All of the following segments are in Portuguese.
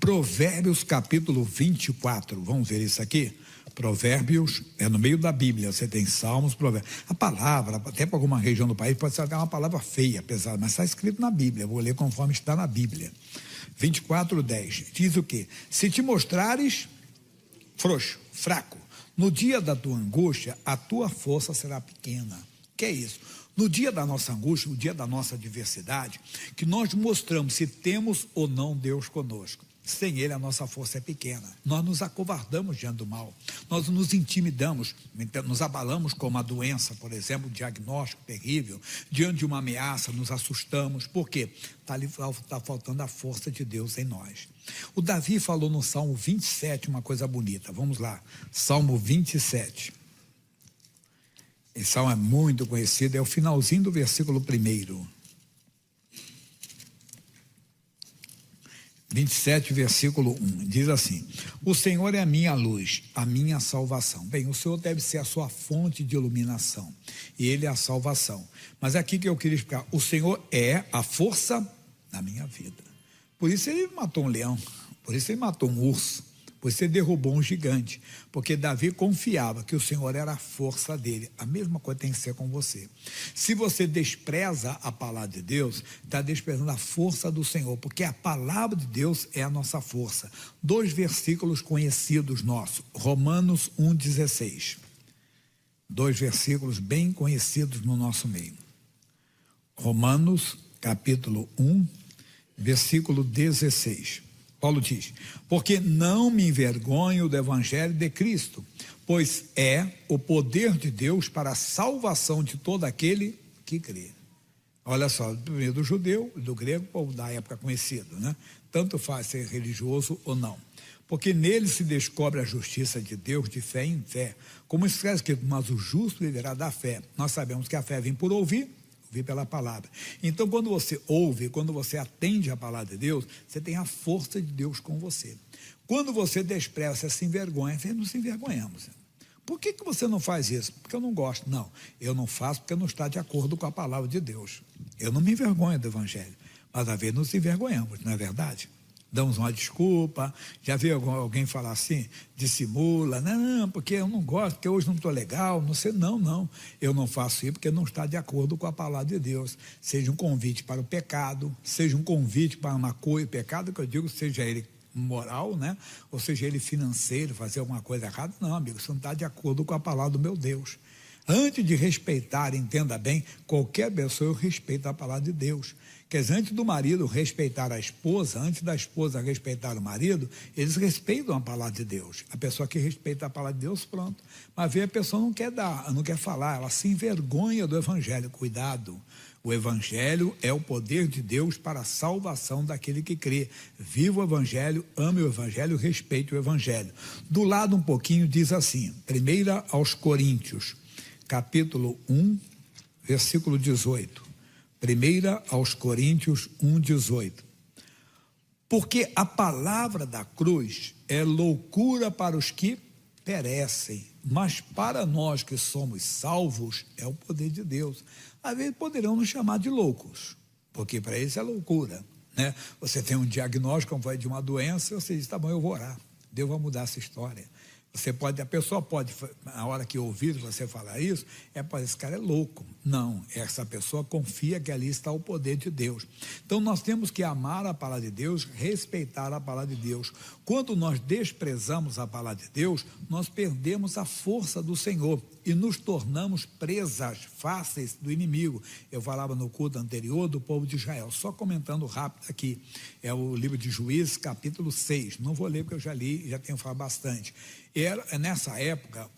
Provérbios capítulo 24, vamos ver isso aqui? Provérbios é no meio da Bíblia, você tem Salmos, Provérbios. A palavra, até para alguma região do país, pode ser até uma palavra feia, pesada, mas está escrito na Bíblia, eu vou ler conforme está na Bíblia. 24:10, diz o quê? Se te mostrares frouxo, fraco, no dia da tua angústia, a tua força será pequena. Que é isso? No dia da nossa angústia, no dia da nossa adversidade, que nós mostramos se temos ou não Deus conosco. Sem Ele, a nossa força é pequena. Nós nos acovardamos diante do mal. Nós nos intimidamos, nos abalamos com uma doença, por exemplo, um diagnóstico terrível. Diante de uma ameaça, nos assustamos. Por quê? Está faltando a força de Deus em nós. O Davi falou no Salmo 27 uma coisa bonita. Vamos lá. Salmo 27. Esse salmo é muito conhecido. É o finalzinho do versículo 1. 27, versículo 1, diz assim: o Senhor é a minha luz, a minha salvação. Bem, o Senhor deve ser a sua fonte de iluminação, e Ele é a salvação. Mas aqui que eu queria explicar, o Senhor é a força da minha vida. Por isso Ele matou um leão, por isso Ele matou um urso, por isso Ele derrubou um gigante, porque Davi confiava que o Senhor era a força dele. A mesma coisa tem que ser com você. Se você despreza a palavra de Deus, está desprezando a força do Senhor, porque a palavra de Deus é a nossa força. 2 versículos conhecidos nossos, Romanos 1,16. 2 versículos bem conhecidos no nosso meio. Romanos capítulo 1, versículo 16. Paulo diz: porque não me envergonho do evangelho de Cristo, pois é o poder de Deus para a salvação de todo aquele que crê. Olha só, primeiro do judeu, do grego, ou da época conhecido, né? Tanto faz ser religioso ou não. Porque nele se descobre a justiça de Deus de fé em fé. Como escreve escrito, mas o justo viverá da fé. Nós sabemos que a fé vem por ouvir pela palavra. Então, quando você ouve, quando você atende a palavra de Deus, você tem a força de Deus com você. Quando você despreza, você se envergonha, não se envergonhamos. Por que você não faz isso? Porque eu não gosto. Não, eu não faço porque não está de acordo com a palavra de Deus. Eu não me envergonho do evangelho, mas às vezes nos envergonhamos, não é verdade? Damos uma desculpa. Já viu alguém falar assim, dissimula, não, porque eu não gosto, porque hoje não estou legal, não sei, não, eu não faço isso porque não está de acordo com a palavra de Deus. Seja um convite para o pecado, seja um convite para uma coisa, pecado que eu digo, seja ele moral, né? Ou seja ele financeiro, fazer alguma coisa errada, não, amigo, isso não está de acordo com a palavra do meu Deus. Antes de respeitar, entenda bem, qualquer pessoa eu respeito a palavra de Deus. Quer dizer, antes do marido respeitar a esposa, antes da esposa respeitar o marido, eles respeitam a palavra de Deus. A pessoa que respeita a palavra de Deus, pronto. Mas vê, a pessoa não quer dar, não quer falar, ela se envergonha do evangelho. Cuidado, o evangelho é o poder de Deus para a salvação daquele que crê. Viva o evangelho, ame o evangelho, respeite o evangelho. Do lado um pouquinho diz assim, 1 aos Coríntios, capítulo 1, versículo 18. 1 aos Coríntios 1,18. Porque a palavra da cruz é loucura para os que perecem, mas para nós que somos salvos é o poder de Deus. Às vezes poderão nos chamar de loucos, porque para eles é loucura, né? Você tem um diagnóstico de uma doença, você diz, tá bom, eu vou orar, Deus vai mudar essa história. A pessoa pode, na hora que ouvir você falar isso, esse cara é louco. Não, essa pessoa confia que ali está o poder de Deus. Então nós temos que amar a palavra de Deus, respeitar a palavra de Deus. Quando nós desprezamos a palavra de Deus, nós perdemos a força do Senhor e nos tornamos presas fáceis do inimigo. Eu falava no culto anterior do povo de Israel, só comentando rápido aqui, é o livro de Juízes, capítulo 6, não vou ler porque eu já li, já tenho falado bastante. Nessa época,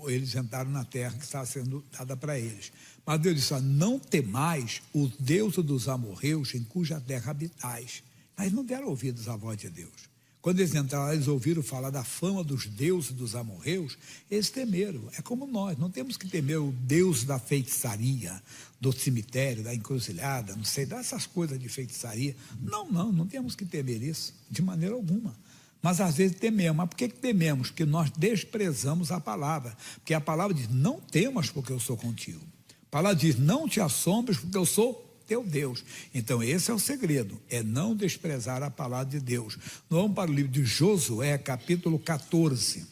eles entraram na terra que estava sendo dada para eles. Mas Deus disse, não temais o Deus dos amorreus em cuja terra habitais. Mas não deram ouvidos à voz de Deus. Quando eles entraram, eles ouviram falar da fama dos deuses dos amorreus, eles temeram. É como nós, não temos que temer o Deus da feitiçaria, do cemitério, da encruzilhada, não sei, dessas coisas de feitiçaria. Não temos que temer isso, de maneira alguma. Mas às vezes tememos. Mas por que tememos? Porque nós desprezamos a palavra. Porque a palavra diz, não temas porque eu sou contigo. A palavra diz, não te assombres porque eu sou teu Deus. Então esse é o segredo, é não desprezar a palavra de Deus. Nós vamos para o livro de Josué, capítulo 14.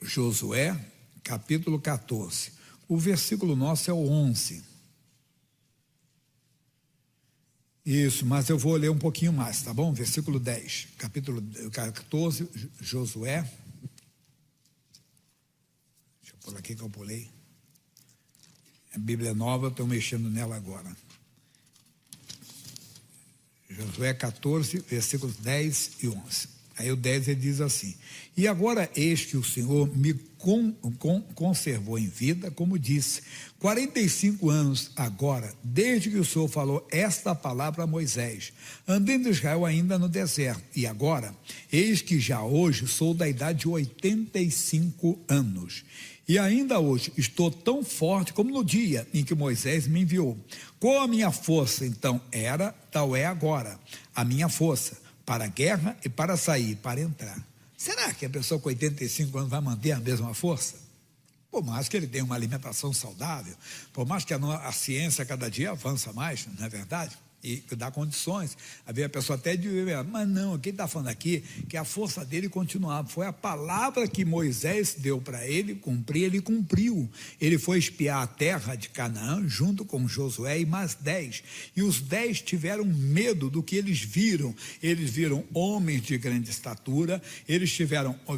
Josué, capítulo 14. O versículo nosso é o 11. Isso, mas eu vou ler um pouquinho mais, tá bom? Versículo 10, capítulo 14, Josué. Deixa eu pôr aqui que eu pulei. A Bíblia nova, estou mexendo nela agora. Josué 14, versículos 10 e 11. Aí o 10 ele diz assim: e agora eis que o Senhor me conservou em vida, como disse, 45 anos agora, desde que o Senhor falou esta palavra a Moisés, andando Israel ainda no deserto, e agora, eis que já hoje sou da idade de 85 anos, e ainda hoje estou tão forte como no dia em que Moisés me enviou. Qual a minha força então era, tal é agora, a minha força, para a guerra e para sair, para entrar. Será que a pessoa com 85 anos vai manter a mesma força? Por mais que ele tenha uma alimentação saudável, por mais que a ciência cada dia avança mais, não é verdade? E dá condições. Às vezes a pessoa até diz, mas não, quem está falando aqui que a força dele continuava. Foi a palavra que Moisés deu para ele cumprir, ele cumpriu. Ele foi espiar a terra de Canaã junto com Josué e mais 10. E os 10 tiveram medo do que eles viram. Eles viram homens de grande estatura, eles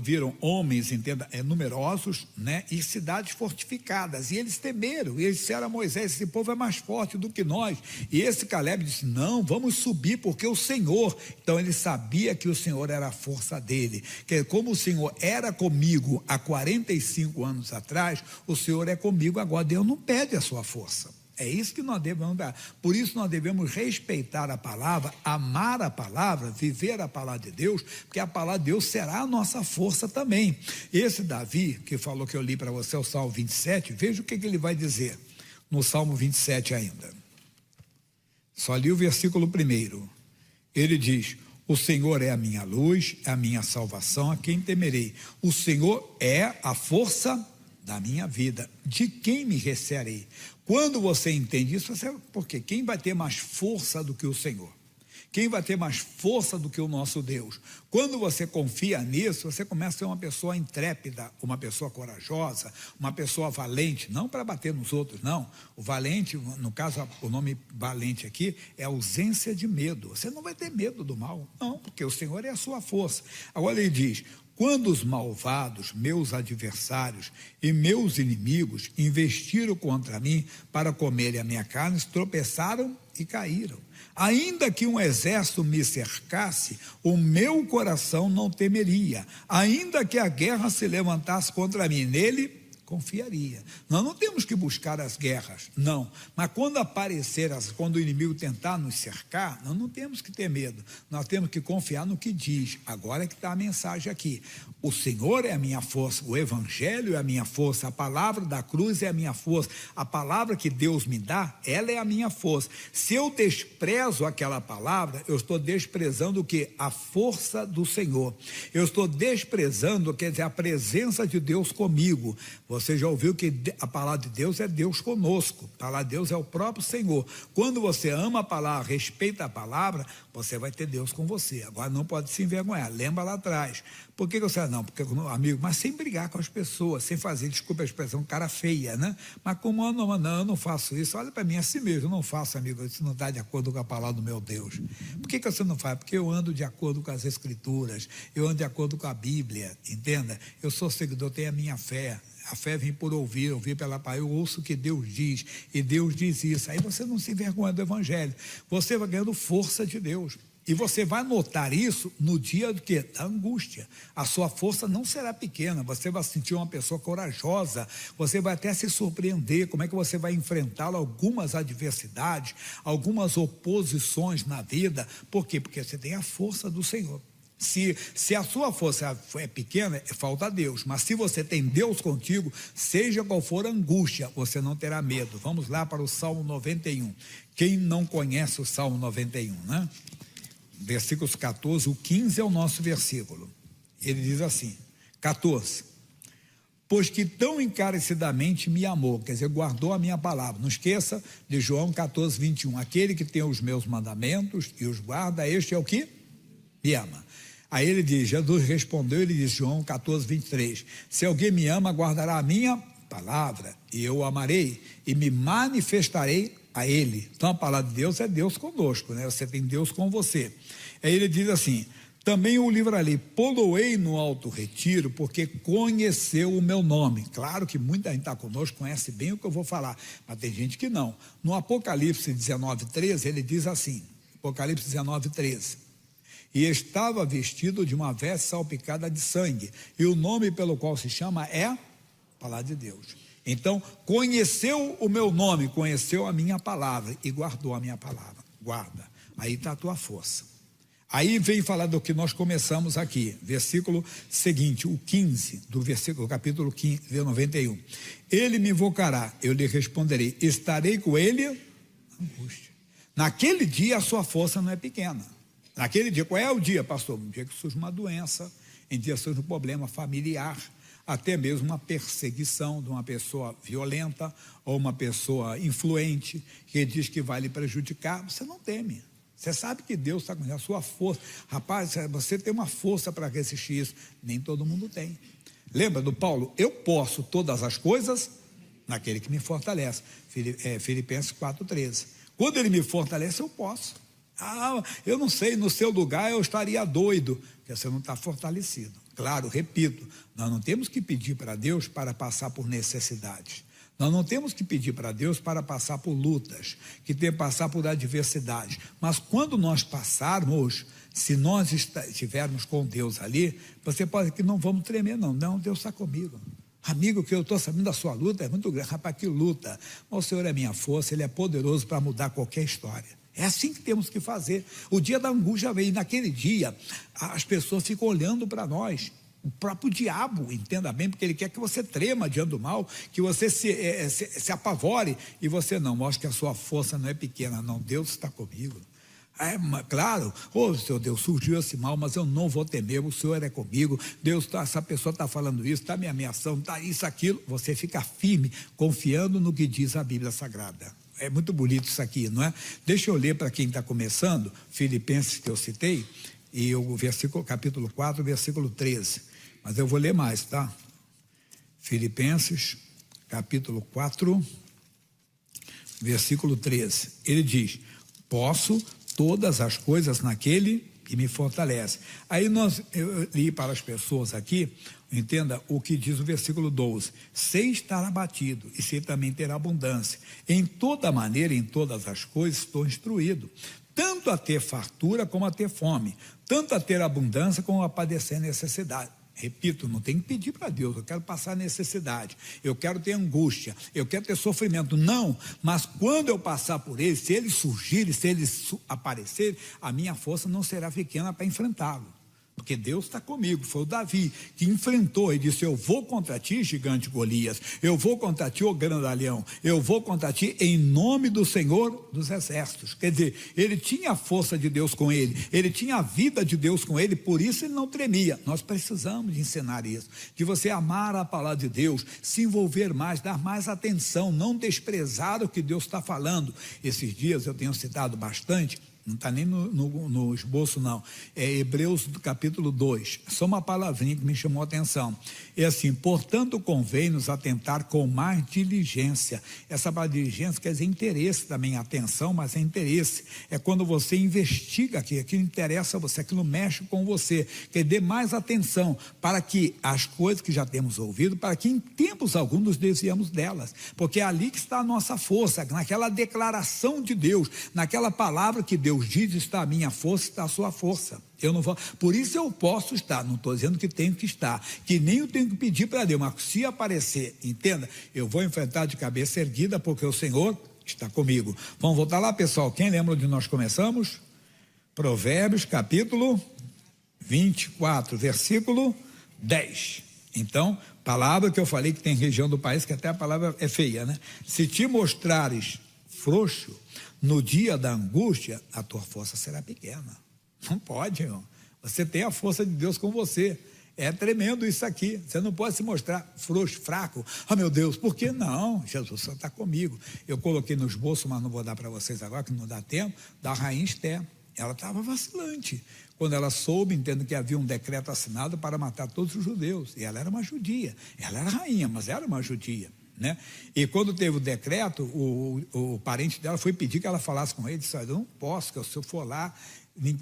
viram homens, entenda, numerosos, né, e cidades fortificadas. E eles temeram, e eles disseram a Moisés, esse povo é mais forte do que nós. E esse Caleb disse, não, vamos subir porque o Senhor, então ele sabia que o Senhor era a força dele, que como o Senhor era comigo há 45 anos atrás, o Senhor é comigo agora. Deus não pede a sua força, é isso que nós devemos dar. Por isso nós devemos respeitar a palavra, amar a palavra, viver a palavra de Deus, porque a palavra de Deus será a nossa força também. Esse Davi, que falou que eu li para você o Salmo 27, veja o que ele vai dizer no Salmo 27 ainda. Só li o versículo 1. Ele diz, o Senhor é a minha luz, a minha salvação, a quem temerei? O Senhor é a força da minha vida, de quem me recearei? Quando você entende isso, porque quem vai ter mais força do que o Senhor? Quem vai ter mais força do que o nosso Deus? Quando você confia nisso, você começa a ser uma pessoa intrépida, uma pessoa corajosa, uma pessoa valente, não para bater nos outros, não. O valente, no caso, o nome valente aqui é ausência de medo. Você não vai ter medo do mal, não, porque o Senhor é a sua força. Agora ele diz, quando os malvados, meus adversários e meus inimigos investiram contra mim para comerem a minha carne, tropeçaram e caíram. Ainda que um exército me cercasse, o meu coração não temeria. Ainda que a guerra se levantasse contra mim, nele confiaria. Nós não temos que buscar as guerras, não. Mas quando aparecer, quando o inimigo tentar nos cercar, nós não temos que ter medo. Nós temos que confiar no que diz. Agora é que está a mensagem aqui. O Senhor é a minha força, o Evangelho é a minha força, a palavra da cruz é a minha força, a palavra que Deus me dá, ela é a minha força. Se eu desprezo aquela palavra, eu estou desprezando o quê? A força do Senhor. Eu estou desprezando, quer dizer, a presença de Deus comigo. Você já ouviu que a palavra de Deus é Deus conosco, a palavra de Deus é o próprio Senhor. Quando você ama a palavra, respeita a palavra, você vai ter Deus com você. Agora não pode se envergonhar, lembra lá atrás. Por que você não? Porque, amigo, mas sem brigar com as pessoas, sem fazer, desculpa a expressão, cara feia, né? Mas como eu não faço isso, olha para mim, assim mesmo, eu não faço, amigo, isso não está de acordo com a palavra do meu Deus. Por que você não faz? Porque eu ando de acordo com as Escrituras, eu ando de acordo com a Bíblia, entenda? Eu sou seguidor, tenho a minha fé. A fé vem por ouvir pela palavra. Eu ouço o que Deus diz, e Deus diz isso. Aí você não se envergonha do Evangelho. Você vai ganhando força de Deus. E você vai notar isso no dia do quê? Da angústia. A sua força não será pequena, você vai sentir uma pessoa corajosa, você vai até se surpreender como é que você vai enfrentar algumas adversidades, algumas oposições na vida. Por quê? Porque você tem a força do Senhor. Se a sua força é pequena, falta Deus. Mas se você tem Deus contigo, seja qual for a angústia, você não terá medo. Vamos lá para o Salmo 91. Quem não conhece o Salmo 91, né? Versículos 14, o 15 é o nosso versículo. Ele diz assim, 14. pois que tão encarecidamente me amou, quer dizer, guardou a minha palavra. Não esqueça de João 14, 21, aquele que tem os meus mandamentos e os guarda, este é o que me ama. Aí ele diz, Jesus respondeu, ele diz, João 14, 23, se alguém me ama, guardará a minha palavra, e eu o amarei, e me manifestarei a ele. Então a palavra de Deus é Deus conosco, né? Você tem Deus com você. Aí ele diz assim, também o livrarei, poloei no alto retiro, porque conheceu o meu nome. Claro que muita gente está conosco, conhece bem o que eu vou falar, mas tem gente que não. No Apocalipse 19, 13, ele diz assim, Apocalipse 19, 13, e estava vestido de uma veste salpicada de sangue, e o nome pelo qual se chama é a palavra de Deus. Então, conheceu o meu nome, conheceu a minha palavra, e guardou a minha palavra. Guarda, aí está a tua força. Aí vem falar do que nós começamos aqui, versículo seguinte, o 15, do versículo, capítulo 15, 91. Ele me invocará, eu lhe responderei, estarei com ele na angústia. Naquele dia a sua força não é pequena. Naquele dia, qual é o dia, pastor? Um dia que surge uma doença, em dia surge um problema familiar, até mesmo uma perseguição de uma pessoa violenta, ou uma pessoa influente, que diz que vai lhe prejudicar, você não teme. Você sabe que Deus está com a sua força. Rapaz, você tem uma força para resistir isso. Nem todo mundo tem. Lembra do Paulo? Eu posso todas as coisas naquele que me fortalece. Filipenses 4,13. Quando ele me fortalece, eu posso. Eu não sei, no seu lugar eu estaria doido, porque você não está fortalecido. Claro, repito, nós não temos que pedir para Deus para passar por necessidades. Nós não temos que pedir para Deus para passar por lutas, que tem que passar por adversidades. Mas quando nós passarmos, se nós estivermos com Deus ali, você pode que não vamos tremer, não. Não, Deus está comigo. Amigo, que eu estou sabendo da sua luta é muito grande. Rapaz, que luta. Mas o Senhor é minha força, Ele é poderoso para mudar qualquer história. É assim que temos que fazer. O dia da angústia vem, e naquele dia as pessoas ficam olhando para nós. O próprio diabo, entenda bem, porque ele quer que você trema diante do mal, que você se apavore, e você não, mostra que a sua força não é pequena, não, Deus está comigo. Claro, Senhor Deus, surgiu esse mal, mas eu não vou temer, o Senhor é comigo, Deus essa pessoa está falando isso, está me ameaçando, está isso, aquilo, você fica firme, confiando no que diz a Bíblia Sagrada. É muito bonito isso aqui, não é? Deixa eu ler para quem está começando, Filipenses que eu citei, e o versículo, capítulo 4, versículo 13, mas eu vou ler mais, tá? Filipenses, capítulo 4, versículo 13, ele diz, posso todas as coisas naquele que me fortalece. Aí eu li para as pessoas aqui, entenda o que diz o versículo 12, sei estar abatido e sei também ter abundância, em toda maneira, em todas as coisas estou instruído, tanto a ter fartura como a ter fome, tanto a ter abundância como a padecer necessidade. Repito, não tem que pedir para Deus, eu quero passar necessidade, eu quero ter angústia, eu quero ter sofrimento, não, mas quando eu passar por ele, se ele surgir, se ele aparecer, a minha força não será pequena para enfrentá-lo. Porque Deus está comigo, foi o Davi que enfrentou e disse, eu vou contra ti, gigante Golias, eu vou contra ti, ô grandalhão, eu vou contra ti em nome do Senhor dos Exércitos. Quer dizer, ele tinha a força de Deus com ele, ele tinha a vida de Deus com ele, por isso ele não tremia. Nós precisamos de ensinar isso, de você amar a palavra de Deus, se envolver mais, dar mais atenção, não desprezar o que Deus está falando. Esses dias eu tenho citado bastante, não está nem no esboço não, é Hebreus capítulo 2, só uma palavrinha que me chamou a atenção, é assim, portanto convém nos atentar com mais diligência. Essa palavra diligência quer dizer interesse também, atenção, mas é interesse, é quando você investiga aquilo interessa a você, aquilo mexe com você, quer dê mais atenção, para que as coisas que já temos ouvido, para que em tempos alguns nos desviamos delas, porque é ali que está a nossa força, naquela declaração de Deus, naquela palavra que Deus diz, está a minha força, está a sua força. Eu não vou, por isso eu posso estar, não estou dizendo que tenho que estar, que nem eu tenho que pedir para Deus, mas se aparecer, entenda, eu vou enfrentar de cabeça erguida, porque o Senhor está comigo. Vamos voltar lá, pessoal, quem lembra onde nós começamos? Provérbios capítulo 24, versículo 10. Então, palavra que eu falei que tem região do país que até a palavra é feia, né? Se te mostrares frouxo no dia da angústia, a tua força será pequena. Não pode, irmão. Você tem a força de Deus com você. É tremendo isso aqui. Você não pode se mostrar frouxo, fraco. Ah, meu Deus, por que não? Jesus só está comigo. Eu coloquei no esboço, mas não vou dar para vocês agora, que não dá tempo, da rainha Esther. Ela estava vacilante. Quando ela soube, entendo que havia um decreto assinado para matar todos os judeus. E ela era uma judia. Ela era rainha, mas era uma judia, né? E quando teve o decreto, o parente dela foi pedir que ela falasse com ele. Disse: eu não posso, que se eu for lá...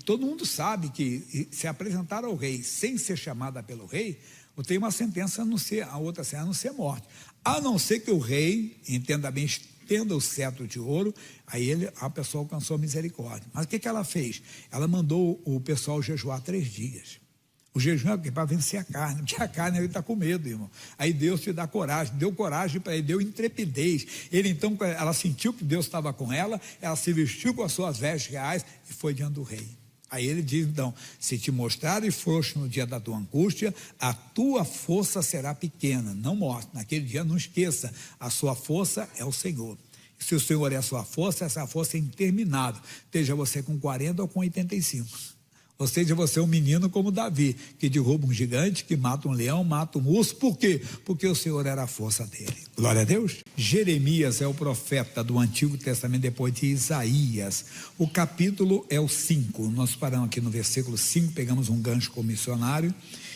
Todo mundo sabe que se apresentar ao rei sem ser chamada pelo rei, tem uma sentença a outra sentença a não ser morte. A não ser que o rei, entenda bem, estenda o cetro de ouro, aí a pessoa alcançou a misericórdia. Mas o que ela fez? Ela mandou o pessoal jejuar 3 dias. O jejum é para vencer a carne, porque a carne ele está com medo, irmão. Aí Deus te dá coragem, deu coragem para ele, deu intrepidez. Então, ela sentiu que Deus estava com ela se vestiu com as suas vestes reais e foi diante do rei. Aí ele diz, então: se te mostrares frouxo no dia da tua angústia, a tua força será pequena, não morte. Naquele dia, não esqueça, a sua força é o Senhor. Se o Senhor é a sua força, essa força é interminável. Esteja você com 40 ou com 85. Ou seja, você é um menino como Davi, que derruba um gigante, que mata um leão, mata um urso. Por quê? Porque o Senhor era a força dele. Glória a Deus. Jeremias é o profeta do Antigo Testamento depois de Isaías. O capítulo é o 5. Nós paramos aqui no versículo 5, pegamos um gancho com o missionário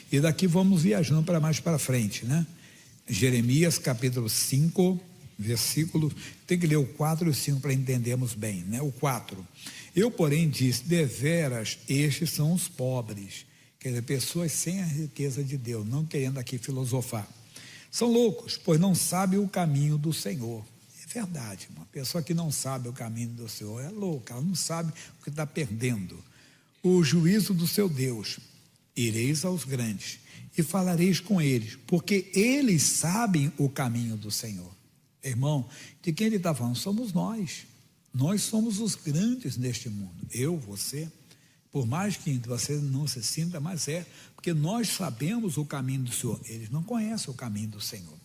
e daqui vamos viajando para mais para frente, né? Jeremias capítulo 5, versículo, tem que ler o 4 e o 5 para entendermos bem, né? O 4. Eu, porém, disse: deveras, estes são os pobres. Quer dizer, pessoas sem a riqueza de Deus, não querendo aqui filosofar. São loucos, pois não sabem o caminho do Senhor. É verdade, uma pessoa que não sabe o caminho do Senhor é louca, ela não sabe o que está perdendo. O juízo do seu Deus, ireis aos grandes e falareis com eles, porque eles sabem o caminho do Senhor. Irmão, de quem ele está falando? Somos nós. Nós somos os grandes neste mundo. Eu, você, por mais que você não se sinta, mas porque nós sabemos o caminho do Senhor. Eles não conhecem o caminho do Senhor.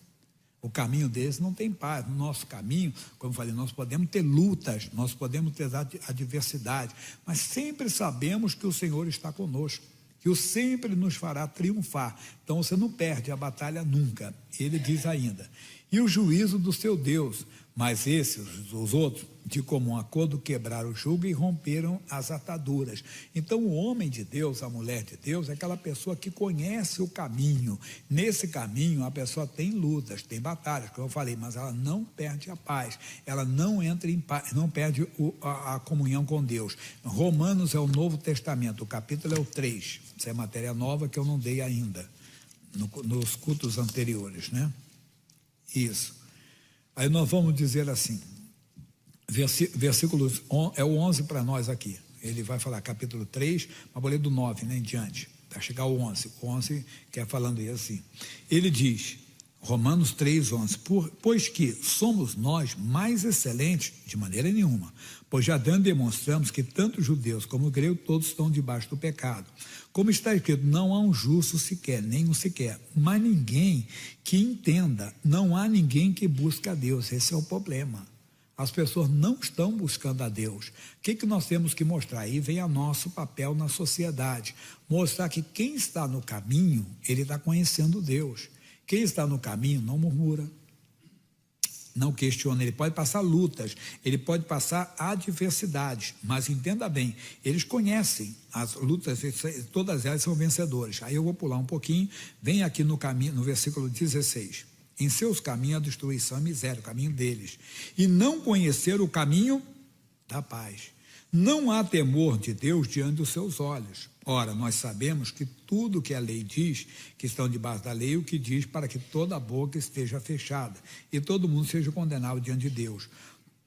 O caminho deles não tem paz. No nosso caminho, como eu falei, nós podemos ter lutas, nós podemos ter adversidade, mas sempre sabemos que o Senhor está conosco, que o sempre nos fará triunfar. Então você não perde a batalha nunca. Ele diz ainda: e o juízo do seu Deus, mas esses, os outros, de comum acordo, quebraram o jugo e romperam as ataduras. Então o homem de Deus, a mulher de Deus, é aquela pessoa que conhece o caminho. Nesse caminho a pessoa tem lutas, tem batalhas, como eu falei, mas ela não perde a paz, ela não entra em paz, não perde a comunhão com Deus. Romanos é o Novo Testamento, o capítulo é o 3, isso é matéria nova que eu não dei ainda, nos cultos anteriores, né? Isso. Aí nós vamos dizer assim, versículos, é o 11 para nós aqui. Ele vai falar capítulo 3, mas vou ler do 9, né, em diante, para chegar ao 11. O 11 que é falando aí assim. Ele diz, Romanos 3, 11, pois que somos nós mais excelentes? De maneira nenhuma, pois já demonstramos que tanto judeus como gregos todos estão debaixo do pecado. Como está escrito, não há um justo sequer, nenhum sequer, mas ninguém que entenda, não há ninguém que busque a Deus. Esse é o problema. As pessoas não estão buscando a Deus. O que nós temos que mostrar? Aí vem o nosso papel na sociedade. Mostrar que quem está no caminho, ele está conhecendo Deus. Quem está no caminho não murmura, não questiona, ele pode passar lutas, ele pode passar adversidades, mas entenda bem, eles conhecem as lutas, todas elas são vencedoras. Aí eu vou pular um pouquinho, vem aqui no caminho, no versículo 16, em seus caminhos a destruição e miséria, o caminho deles, e não conhecer o caminho da paz. Não há temor de Deus diante dos seus olhos. Ora, nós sabemos que tudo que a lei diz, que estão debaixo da lei, o que diz para que toda a boca esteja fechada e todo mundo seja condenado diante de Deus.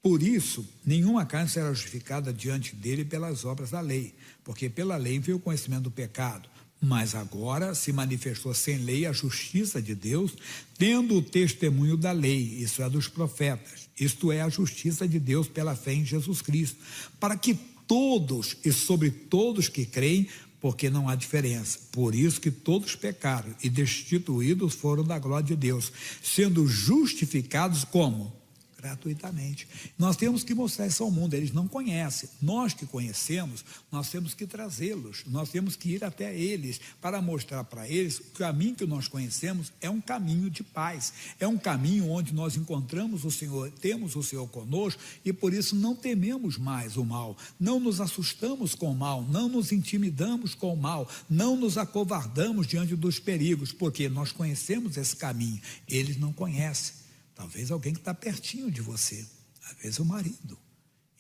Por isso, nenhuma carne será justificada diante dele pelas obras da lei, porque pela lei veio o conhecimento do pecado. Mas agora se manifestou sem lei a justiça de Deus, tendo o testemunho da lei, isso é dos profetas, isto é a justiça de Deus pela fé em Jesus Cristo, para que todos e sobre todos que creem, porque não há diferença. Por isso que todos pecaram e destituídos foram da glória de Deus, sendo justificados como? Gratuitamente. Nós temos que mostrar isso ao mundo, eles não conhecem. Nós que conhecemos, nós temos que trazê-los, nós temos que ir até eles para mostrar para eles que o caminho que nós conhecemos é um caminho de paz, é um caminho onde nós encontramos o Senhor, temos o Senhor conosco e por isso não tememos mais o mal, não nos assustamos com o mal, não nos intimidamos com o mal, não nos acovardamos diante dos perigos, porque nós conhecemos esse caminho, eles não conhecem. Talvez alguém que está pertinho de você, às vezes o marido.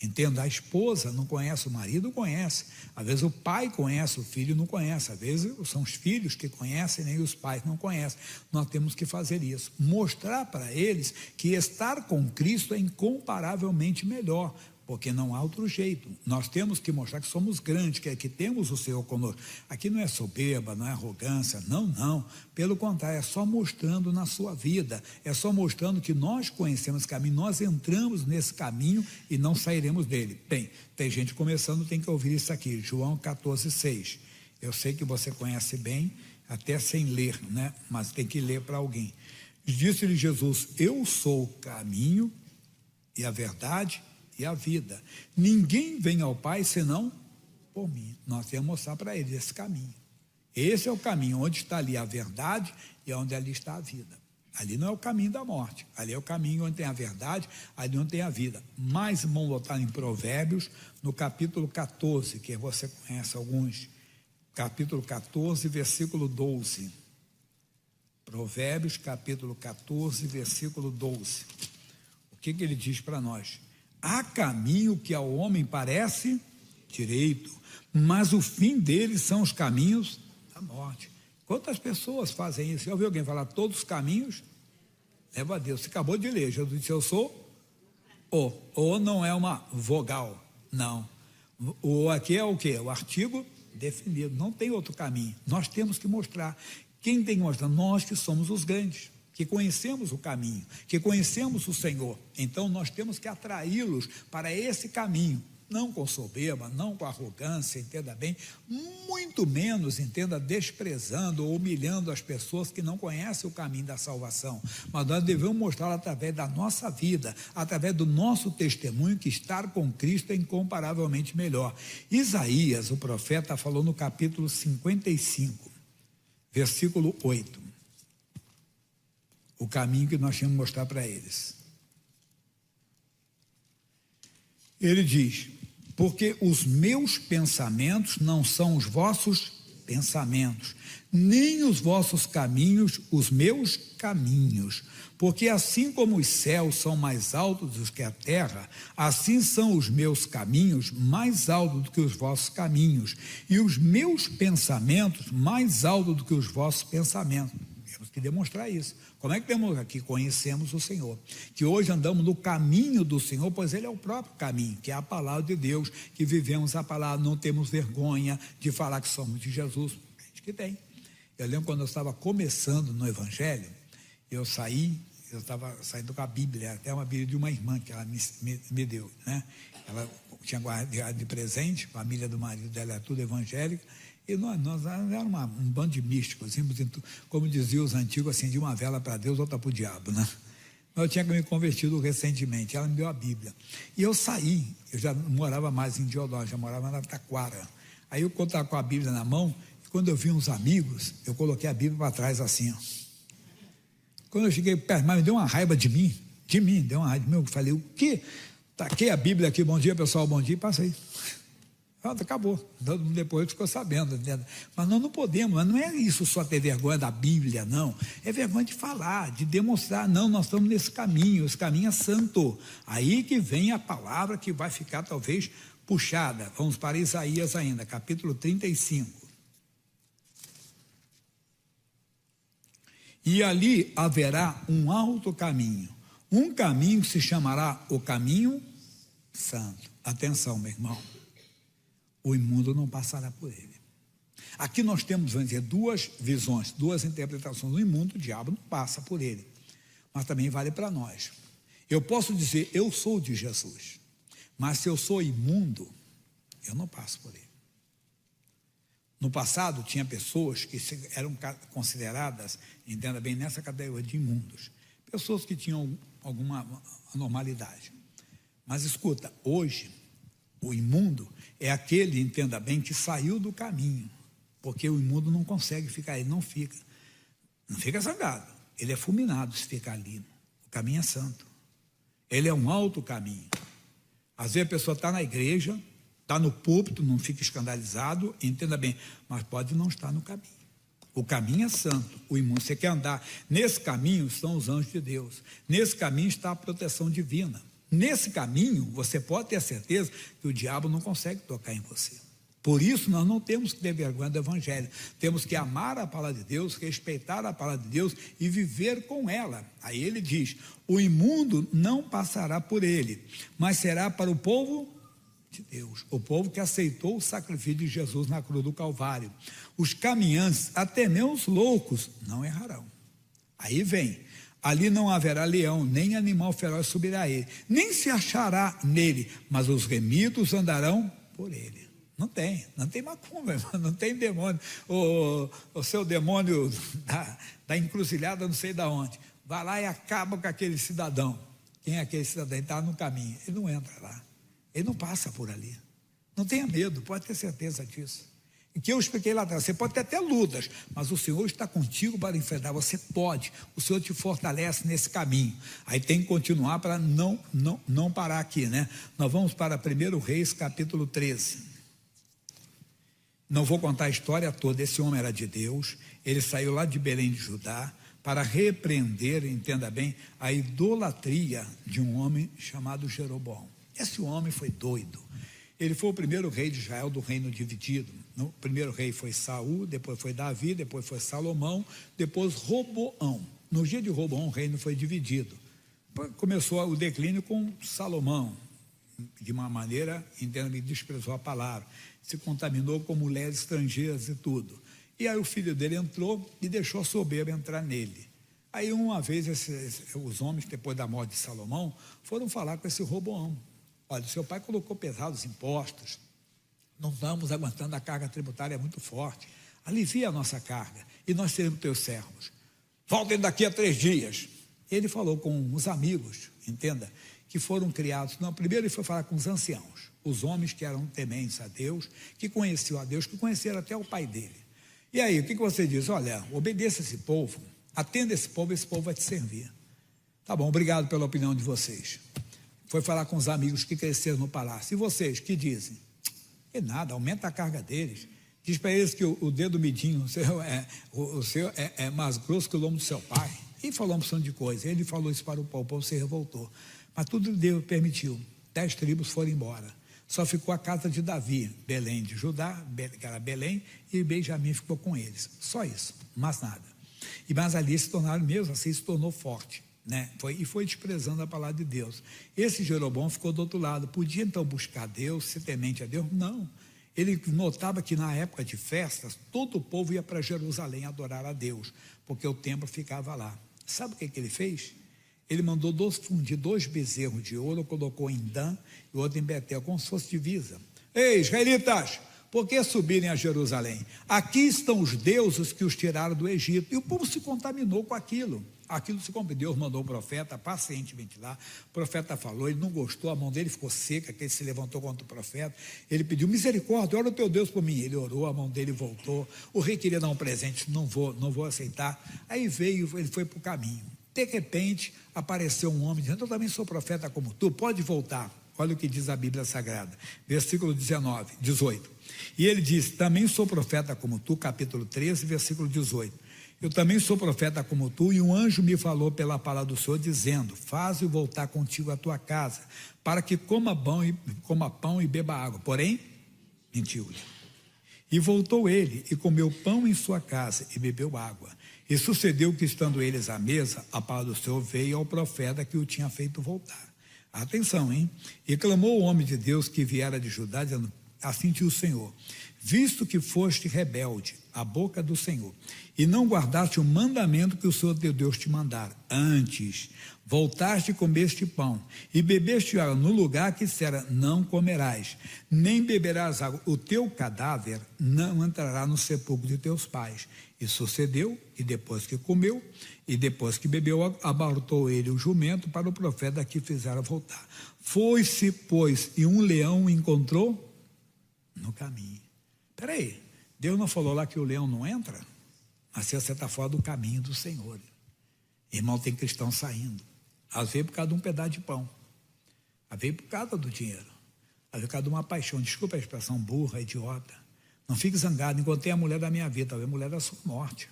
Entenda, a esposa não conhece o marido, conhece. Às vezes o pai conhece, o filho não conhece. Às vezes são os filhos que conhecem, nem os pais não conhecem. Nós temos que fazer isso. Mostrar para eles que estar com Cristo é incomparavelmente melhor. Porque não há outro jeito. Nós temos que mostrar que somos grandes, que temos o Senhor conosco. Aqui não é soberba, não é arrogância, não. Pelo contrário, é só mostrando na sua vida, é só mostrando que nós conhecemos esse caminho, nós entramos nesse caminho e não sairemos dele. Bem, tem gente começando, tem que ouvir isso aqui, João 14,6. Eu sei que você conhece bem, até sem ler, né? Mas tem que ler para alguém. Disse-lhe Jesus, eu sou o caminho e a verdade e a vida. Ninguém vem ao Pai senão por mim. Nós temos que mostrar para eles esse caminho. Esse é o caminho, onde está ali a verdade e onde ali está a vida. Ali não é o caminho da morte, ali é o caminho onde tem a verdade, ali onde tem a vida. Mas vamos voltar em Provérbios, no capítulo 14, que você conhece alguns, capítulo 14, versículo 12. Provérbios, capítulo 14, versículo 12. O que ele diz para nós? Há caminho que ao homem parece direito, mas o fim deles são os caminhos da morte. Quantas pessoas fazem isso? Já ouviu alguém falar todos os caminhos? Leva a Deus. Você acabou de ler, Jesus disse, eu sou o não é uma vogal, não. O aqui é o quê? O artigo definido, não tem outro caminho. Nós temos que mostrar. Quem tem que mostrar? Nós que somos os grandes, que conhecemos o caminho, que conhecemos o Senhor. Então nós temos que atraí-los para esse caminho, não com soberba, não com arrogância, entenda bem, muito menos, entenda, desprezando ou humilhando as pessoas que não conhecem o caminho da salvação, mas nós devemos mostrar através da nossa vida, através do nosso testemunho, que estar com Cristo é incomparavelmente melhor. Isaías, o profeta, falou no capítulo 55, versículo 8, o caminho que nós tínhamos que mostrar para eles. Ele diz, porque os meus pensamentos não são os vossos pensamentos, nem os vossos caminhos, os meus caminhos. Porque assim como os céus são mais altos do que a terra, assim são os meus caminhos mais altos do que os vossos caminhos, e os meus pensamentos mais altos do que os vossos pensamentos. Temos que demonstrar isso. Como é que demonstrar? Que conhecemos o Senhor, que hoje andamos no caminho do Senhor, pois Ele é o próprio caminho, que é a palavra de Deus, que vivemos a palavra, não temos vergonha de falar que somos de Jesus. A gente que tem. Eu lembro quando eu estava começando no Evangelho, eu estava saindo com a Bíblia, até uma Bíblia de uma irmã que ela me deu, né? Ela tinha guardado de presente, a família do marido dela era tudo evangélica, e nós éramos um bando de místicos, como diziam os antigos, assim, de uma vela para Deus, outra para o diabo, né? Eu tinha me convertido recentemente, ela me deu a Bíblia. E eu saí, eu já não morava mais em Diodó, já morava na Taquara. Aí eu estava com a Bíblia na mão, e quando eu vi uns amigos, eu coloquei a Bíblia para trás assim, ó. Quando eu cheguei perto, mas me deu uma raiva de mim, deu uma raiva de mim, eu falei, o quê? Taquei a Bíblia aqui, bom dia pessoal, bom dia, e passei. Pronto, acabou. Todo mundo depois ficou sabendo, entendeu? Mas nós não podemos, mas não é isso só ter vergonha da Bíblia, não. É vergonha de falar, de demonstrar, não, nós estamos nesse caminho, esse caminho é santo. Aí que vem a palavra que vai ficar talvez puxada. Vamos para Isaías ainda, capítulo 35. E ali haverá um alto caminho, um caminho que se chamará o caminho santo. Atenção, meu irmão. O imundo não passará por ele. Aqui nós temos, vamos dizer, duas visões, duas interpretações. O imundo, o diabo não passa por ele, mas também vale para nós. Eu posso dizer, eu sou de Jesus, mas se eu sou imundo, eu não passo por ele. No passado, tinha pessoas que eram consideradas, entenda bem, nessa categoria de imundos. Pessoas que tinham alguma anormalidade. Mas escuta, hoje, o imundo é aquele, entenda bem, que saiu do caminho, porque o imundo não consegue ficar, ele não fica zangado, ele é fulminado se ficar ali. O caminho é santo, ele é um alto caminho. Às vezes a pessoa está na igreja, está no púlpito, não fica escandalizado, entenda bem, mas pode não estar no caminho. O caminho é santo, o imundo, você quer andar nesse caminho, estão os anjos de Deus, nesse caminho está a proteção divina, nesse caminho você pode ter certeza que o diabo não consegue tocar em você. Por isso nós não temos que ter vergonha do evangelho, temos que amar a palavra de Deus, respeitar a palavra de Deus e viver com ela. Aí ele diz, o imundo não passará por ele, mas será para o povo de Deus, o povo que aceitou o sacrifício de Jesus na cruz do Calvário. Os caminhantes, até mesmo os loucos, não errarão. Aí vem, ali não haverá leão, nem animal feroz subirá a ele, nem se achará nele, mas os remidos andarão por ele. Não tem macumba, não tem demônio. O seu demônio da encruzilhada, não sei de onde, vai lá e acaba com aquele cidadão. Quem é aquele cidadão? Ele está no caminho, ele não entra lá, ele não passa por ali. Não tenha medo, pode ter certeza disso. E que eu expliquei lá atrás, você pode ter até lutas, mas o Senhor está contigo para enfrentar, você pode, o Senhor te fortalece nesse caminho. Aí tem que continuar para não parar aqui, né? Nós vamos para 1 Reis, capítulo 13. Não vou contar a história toda, esse homem era de Deus, ele saiu lá de Belém de Judá para repreender, entenda bem, a idolatria de um homem chamado Jeroboão. Esse homem foi doido, ele foi o primeiro rei de Israel do reino dividido. O primeiro rei foi Saul, depois foi Davi, depois foi Salomão, depois Roboão. No dia de Roboão o reino foi dividido. Começou o declínio com Salomão, de uma maneira, entenda-me, desprezou a palavra, se contaminou com mulheres estrangeiras e tudo. E aí o filho dele entrou e deixou a soberba entrar nele. Aí uma vez os homens, depois da morte de Salomão, foram falar com esse Roboão. Olha, seu pai colocou pesados impostos, não estamos aguentando, a carga tributária é muito forte, alivia a nossa carga e nós seremos teus servos. Voltem daqui a 3 dias. Ele falou com os amigos, entenda, que foram criados. Não, primeiro ele foi falar com os anciãos, os homens que eram tementes a Deus, que conheciam a Deus, que conheceram até o pai dele. E aí, o que você diz? Olha, obedeça esse povo, atenda esse povo vai te servir. Tá bom, obrigado pela opinião de vocês. Foi falar com os amigos que cresceram no palácio. E vocês, que dizem? E nada, aumenta a carga deles. Diz para eles que o dedo midinho, o seu é mais grosso que o lombo do seu pai. E falou uma opção de coisa. Ele falou isso para o povo se revoltou. Mas tudo Deus permitiu. 10 tribos foram embora. Só ficou a casa de Davi, Belém de Judá, que era Belém, e Benjamim ficou com eles. Só isso, mais nada. Mas ali se tornaram mesmo assim, se tornou forte, né? Foi desprezando a palavra de Deus. Esse Jeroboão ficou do outro lado. Podia então buscar Deus, ser temente a Deus? Não. Ele notava que na época de festas, todo o povo ia para Jerusalém adorar a Deus, porque o templo ficava lá. Sabe o que ele fez? Ele mandou fundir 2 bezerros de ouro, colocou em Dan e o outro em Betel, como se fosse divisa. Ei, israelitas, por que subirem a Jerusalém? Aqui estão os deuses que os tiraram do Egito. E o povo se contaminou com aquilo. Aquilo se cumpriu. Deus mandou o profeta pacientemente lá. O profeta falou, ele não gostou, a mão dele ficou seca, que ele se levantou contra o profeta. Ele pediu misericórdia, ora o teu Deus por mim. Ele orou, a mão dele voltou. O rei queria dar um presente, não vou aceitar. Aí veio, ele foi para o caminho. De repente, apareceu um homem dizendo, eu também sou profeta como tu, pode voltar. Olha o que diz a Bíblia Sagrada, versículo 18. E ele diz, também sou profeta como tu, capítulo 13, versículo 18. Eu também sou profeta como tu, e um anjo me falou pela palavra do Senhor, dizendo, faze-o voltar contigo à tua casa, para que coma pão e beba água. Porém, mentiu-lhe. E voltou ele, e comeu pão em sua casa, e bebeu água. E sucedeu que, estando eles à mesa, a palavra do Senhor veio ao profeta que o tinha feito voltar. Atenção, hein? E clamou o homem de Deus que viera de Judá, dizendo, assim diz o Senhor, visto que foste rebelde à boca do Senhor, e não guardaste o mandamento que o Senhor teu Deus te mandara, antes voltaste e comeste pão, e bebeste água no lugar que dissera, não comerás, nem beberás água, o teu cadáver não entrará no sepulcro de teus pais. E sucedeu, e depois que comeu, e depois que bebeu, abartou ele o jumento para o profeta que fizera voltar. Foi-se, pois, e um leão o encontrou no caminho. Espera aí, Deus não falou lá que o leão não entra? Mas você está fora do caminho do Senhor. Irmão, tem cristão saindo. Às vezes por causa de um pedaço de pão. Às vezes por causa do dinheiro. Às vezes por causa de uma paixão. Desculpa a expressão burra, idiota. Não fique zangado. Encontrei a mulher da minha vida. Talvez a mulher da sua morte.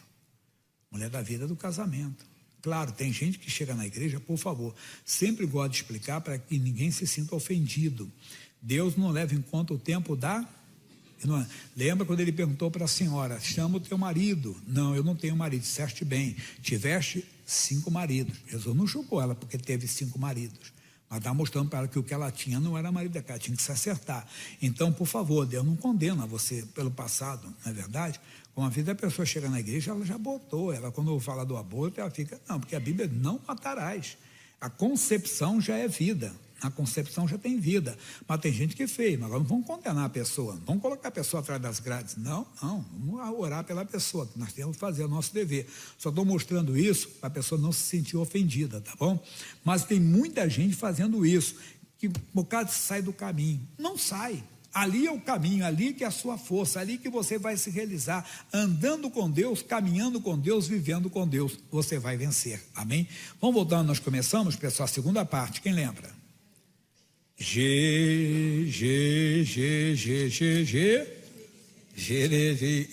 Mulher da vida do casamento. Claro, tem gente que chega na igreja, por favor, sempre gosto de explicar para que ninguém se sinta ofendido. Deus não leva em conta o tempo da... Não, lembra quando ele perguntou para a senhora, chama o teu marido? Não, eu não tenho marido. Disseste bem, tiveste 5 maridos. Jesus não julgou ela porque teve 5 maridos, mas está mostrando para ela que o que ela tinha não era marido dela, tinha que se acertar. Então, por favor, Deus não condena você pelo passado, não é verdade? Como a vida da pessoa chega na igreja, ela já abortou. Ela, quando fala do aborto, ela fica, não, porque a Bíblia não matarás. A concepção já é vida. A concepção já tem vida, mas tem gente que fez, mas agora não vamos condenar a pessoa, não vamos colocar a pessoa atrás das grades, não, vamos orar pela pessoa, nós temos que fazer o nosso dever. Só estou mostrando isso para a pessoa não se sentir ofendida, tá bom? Mas tem muita gente fazendo isso, que por bocado sai do caminho, não sai. Ali é o caminho, ali que é a sua força, ali que você vai se realizar, andando com Deus, caminhando com Deus, vivendo com Deus, você vai vencer, amém? Vamos voltar onde nós começamos, pessoal, a segunda parte, quem lembra?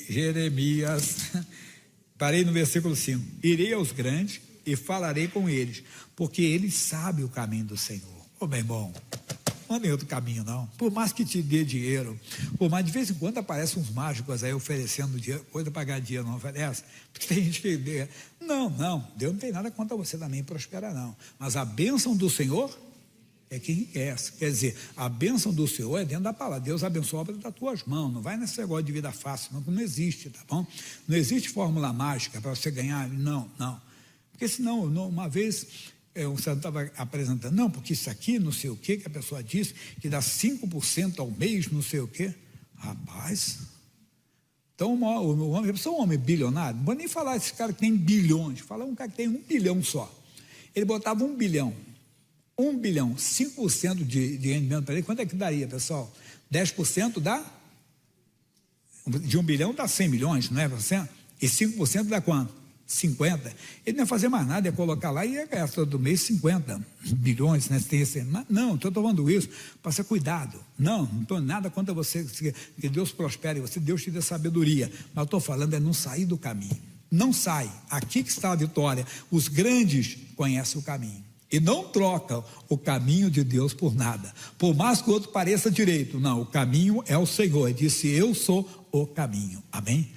Jeremias, parei no versículo 5, irei aos grandes e falarei com eles, porque eles sabem o caminho do Senhor. Ô meu irmão, não tem outro caminho não, por mais que te dê dinheiro, por mais de vez em quando aparecem uns mágicos aí oferecendo dinheiro, coisa para ganhar dinheiro, não oferece, porque tem gente que não, Deus não tem nada contra você também prosperar não, mas a bênção do Senhor é quem enriquece. Quer dizer, a bênção do Senhor é dentro da palavra. Deus abençoa a obra das tuas mãos. Não vai nesse negócio de vida fácil, não existe, tá bom? Não existe fórmula mágica para você ganhar, não. Porque senão, uma vez, o senhor estava apresentando, não, porque isso aqui, não sei o que a pessoa disse, que dá 5% ao mês, não sei o quê. Rapaz, então um homem bilionário, não vou nem falar desse cara que tem bilhões, fala um cara que tem 1 bilhão só. Ele botava 1 bilhão, 5% de rendimento para ele, quanto é que daria, pessoal? 10% dá? De 1 bilhão dá 100 milhões, não é? E 5% dá quanto? 50. Ele não ia fazer mais nada, ia colocar lá e ia ganhar todo mês 50 bilhões, né? Não, estou tomando isso para ser cuidado. Não estou nada contra você, que Deus prospere você, Deus te dê sabedoria. Mas eu estou falando é não sair do caminho. Não sai. Aqui que está a vitória. Os grandes conhecem o caminho. E não troca o caminho de Deus por nada. Por mais que o outro pareça direito. Não, o caminho é o Senhor. Ele disse, eu sou o caminho. Amém?